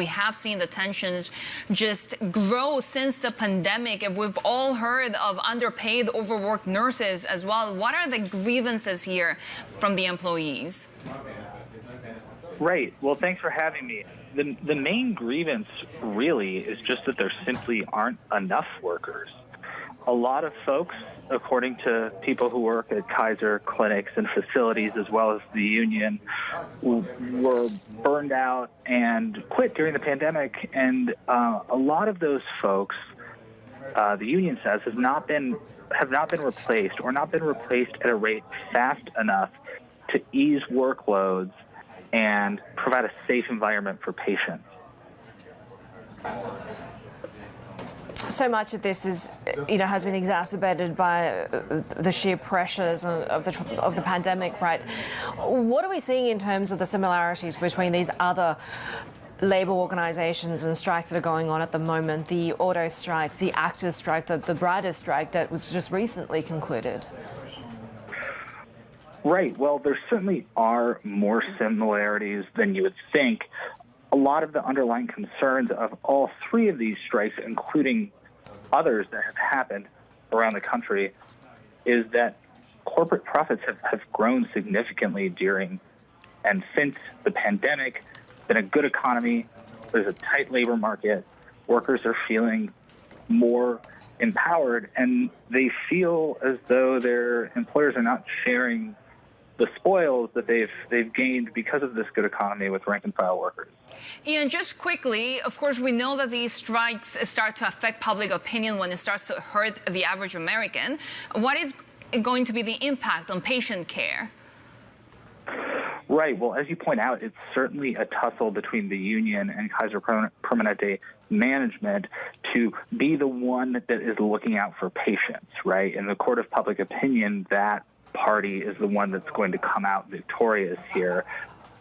We have seen the tensions just grow since the pandemic, and we've all heard of underpaid, overworked nurses as well. What are the grievances here from the employees? Right. Well, thanks for having me. The main grievance really is just that there simply aren't enough workers. A lot of folks, according to people who work at Kaiser clinics and facilities, as well as the union, were burned out and quit during the pandemic. And a lot of those folks, the union says, have not been replaced at a rate fast enough to ease workloads and provide a safe environment for patients. So much of this is, has been exacerbated by the sheer pressures of the pandemic, right? What are we seeing in terms of the similarities between these other labour organisations and strikes that are going on at the moment? The auto strike, the actors strike, the writers strike that was just recently concluded. Right. Well, there certainly are more similarities than you would think. A lot of the underlying concerns of all three of these strikes, including others that have happened around the country, is that corporate profits have grown significantly during and since the pandemic. It's been a good economy. There's a tight labor market. Workers are feeling more empowered, and they feel as though their employers are not sharing the spoils that they've gained because of this good economy with rank and file workers. Ian, just quickly, of course, we know that these strikes start to affect public opinion when it starts to hurt the average American. What is going to be the impact on patient care? Right. Well, as you point out, it's certainly a tussle between the union and Kaiser Permanente management to be the one that is looking out for patients, right? In the court of public opinion, that party is the one that's going to come out victorious here.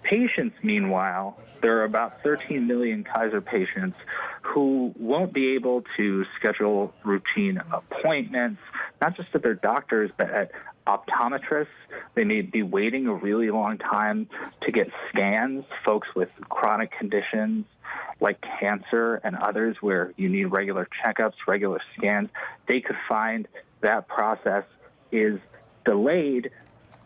Patients, meanwhile, there are about 13 million Kaiser patients who won't be able to schedule routine appointments, not just at their doctors, but at optometrists. They may be waiting a really long time to get scans, folks with chronic conditions like cancer and others where you need regular checkups, regular scans. They could find that process is delayed.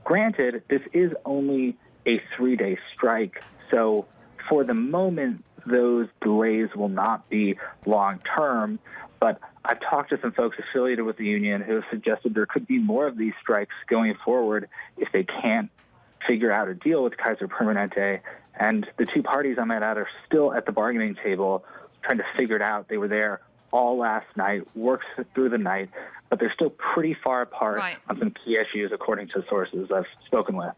Granted, this is only a 3-day strike, so for the moment, those delays will not be long-term, but I've talked to some folks affiliated with the union who have suggested there could be more of these strikes going forward if they can't figure out a deal with Kaiser Permanente, and the two parties, I might add, are still at the bargaining table trying to figure it out. They were there all last night, worked through the night, but they're still pretty far apart on some key issues, according to sources I've spoken with.